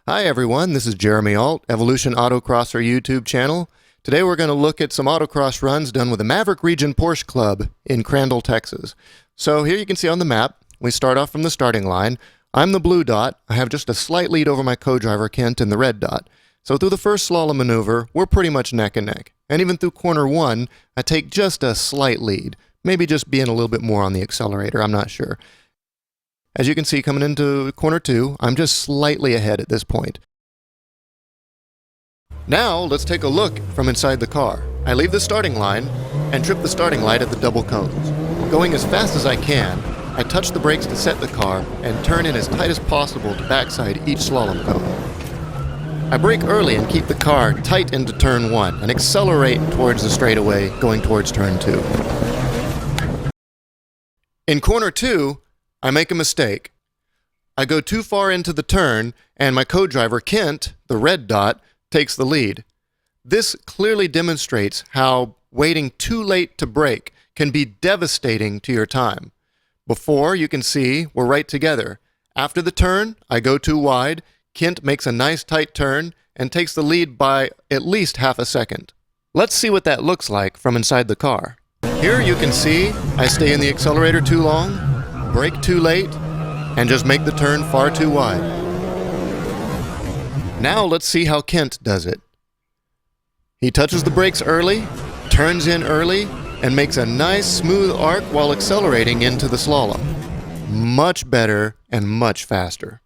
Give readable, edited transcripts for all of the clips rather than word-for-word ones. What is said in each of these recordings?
Hi everyone, this is Jeremy Ault, Evolution Autocrosser YouTube channel. Today we're going to look at some autocross runs done with the Maverick Region Porsche Club in Crandall, Texas. So here you can see on the map, we start off from the starting line. I'm the blue dot. I have just a slight lead over my co-driver Kent in the red dot. So through the first slalom maneuver, we're pretty much neck and neck. And even through corner one, I take just a slight lead. Maybe just being a little bit more on the accelerator, I'm not sure. As you can see, coming into corner two, I'm just slightly ahead at this point. Now, let's take a look from inside the car. I leave the starting line and trip the starting light at the double cones. Going as fast as I can, I touch the brakes to set the car and turn in as tight as possible to backside each slalom cone. I brake early and keep the car tight into turn one and accelerate towards the straightaway going towards turn two. In corner two, I make a mistake. I go too far into the turn, and my co-driver, Kent, the red dot, takes the lead. This clearly demonstrates how waiting too late to brake can be devastating to your time. Before, you can see we're right together. After the turn, I go too wide. Kent makes a nice tight turn and takes the lead by at least half a second. Let's see what that looks like from inside the car. Here you can see I stay in the accelerator too long, brake too late, and just make the turn far too wide. Now let's see how Kent does it. He touches the brakes early, turns in early, and makes a nice smooth arc while accelerating into the slalom. Much better and much faster.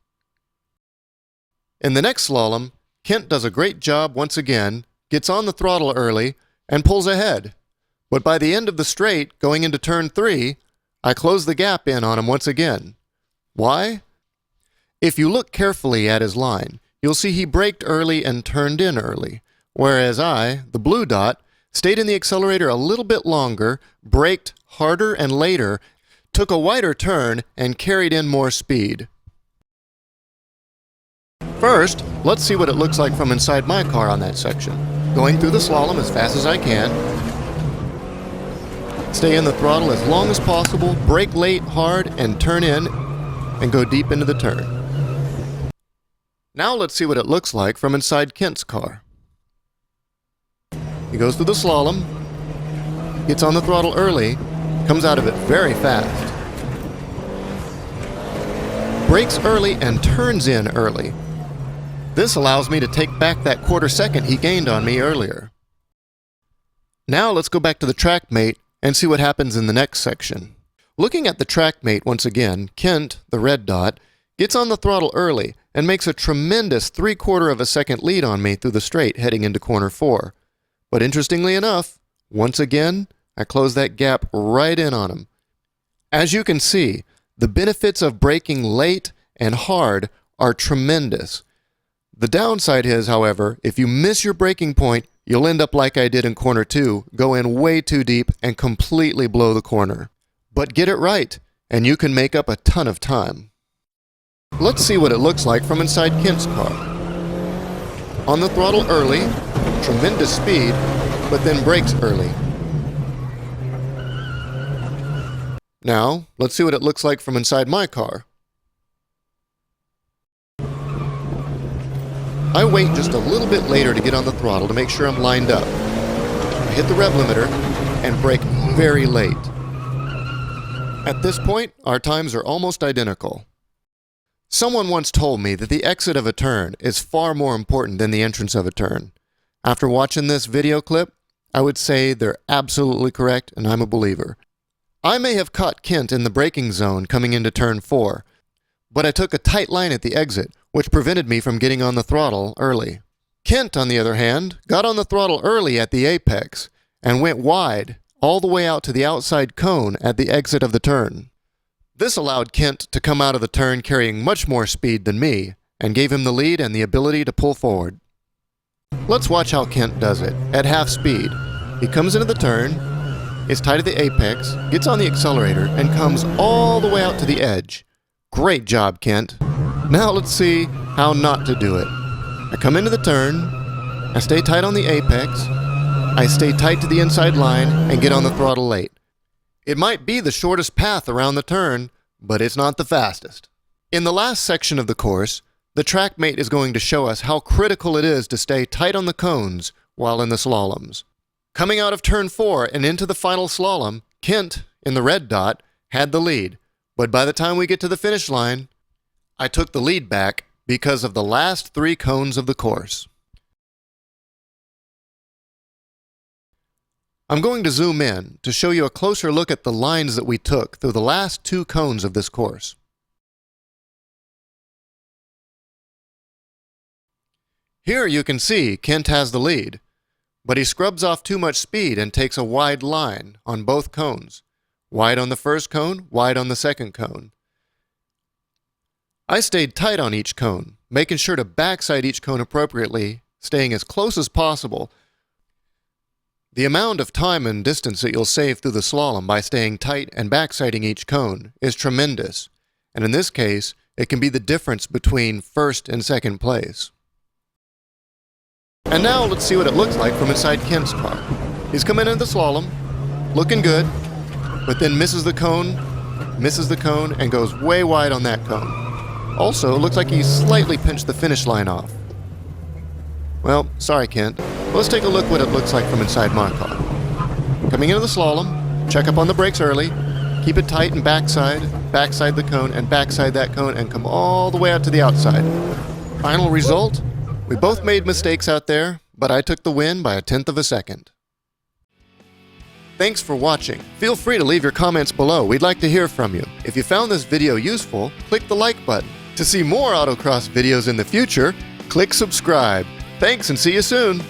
In the next slalom, Kent does a great job once again, gets on the throttle early, and pulls ahead. But by the end of the straight, going into turn three, I close the gap in on him once again. Why? If you look carefully at his line, you'll see he braked early and turned in early, whereas I, the blue dot, stayed in the accelerator a little bit longer, braked harder and later, took a wider turn, and carried in more speed. First, let's see what it looks like from inside my car on that section. Going through the slalom as fast as I can, stay in the throttle as long as possible, brake late, hard, and turn in, and go deep into the turn. Now let's see what it looks like from inside Kent's car. He goes through the slalom, gets on the throttle early, comes out of it very fast. Brakes early and turns in early. This allows me to take back that quarter second he gained on me earlier. Now let's go back to the track mate and see what happens in the next section. Looking at the track mate once again, Kent, the red dot, gets on the throttle early and makes a tremendous 3/4 of a second lead on me through the straight heading into corner four. But interestingly enough, once again, I close that gap right in on him. As you can see, the benefits of braking late and hard are tremendous. The downside is, however, if you miss your braking point, you'll end up like I did in corner two, go in way too deep and completely blow the corner. But get it right, and you can make up a ton of time. Let's see what it looks like from inside Kent's car. On the throttle early, tremendous speed, but then brakes early. Now, let's see what it looks like from inside my car. I wait just a little bit later to get on the throttle to make sure I'm lined up. I hit the rev limiter and brake very late. At this point, our times are almost identical. Someone once told me that the exit of a turn is far more important than the entrance of a turn. After watching this video clip, I would say they're absolutely correct, and I'm a believer. I may have caught Kent in the braking zone coming into turn four, but I took a tight line at the exit, which prevented me from getting on the throttle early. Kent, on the other hand, got on the throttle early at the apex and went wide all the way out to the outside cone at the exit of the turn. This allowed Kent to come out of the turn carrying much more speed than me and gave him the lead and the ability to pull forward. Let's watch how Kent does it at half speed. He comes into the turn, is tight at the apex, gets on the accelerator, and comes all the way out to the edge. Great job, Kent. Now let's see how not to do it. I come into the turn, I stay tight on the apex, I stay tight to the inside line, and get on the throttle late. It might be the shortest path around the turn, but it's not the fastest. In the last section of the course, the track mate is going to show us how critical it is to stay tight on the cones while in the slaloms. Coming out of turn 4 and into the final slalom, Kent, in the red dot, had the lead, but by the time we get to the finish line, I took the lead back because of the last 3 cones of the course. I'm going to zoom in to show you a closer look at the lines that we took through the last 2 cones of this course. Here you can see Kent has the lead, but he scrubs off too much speed and takes a wide line on both cones. Wide on the first cone, wide on the second cone. I stayed tight on each cone, making sure to backside each cone appropriately, staying as close as possible. The amount of time and distance that you'll save through the slalom by staying tight and backsiding each cone is tremendous, and in this case, it can be the difference between first and second place. And now let's see what it looks like from inside Kent's car. He's coming into the slalom, looking good, but then misses the cone, and goes way wide on that cone. Also, looks like he slightly pinched the finish line off. Well, sorry Kent. Let's take a look what it looks like from inside my car. Coming into the slalom, check up on the brakes early, keep it tight and backside the cone, and backside that cone, and come all the way out to the outside. Final result? We both made mistakes out there, but I took the win by 1/10 of a second. Thanks for watching. Feel free to leave your comments below. We'd like to hear from you. If you found this video useful, click the like button. To see more autocross videos in the future, click subscribe. Thanks and see you soon.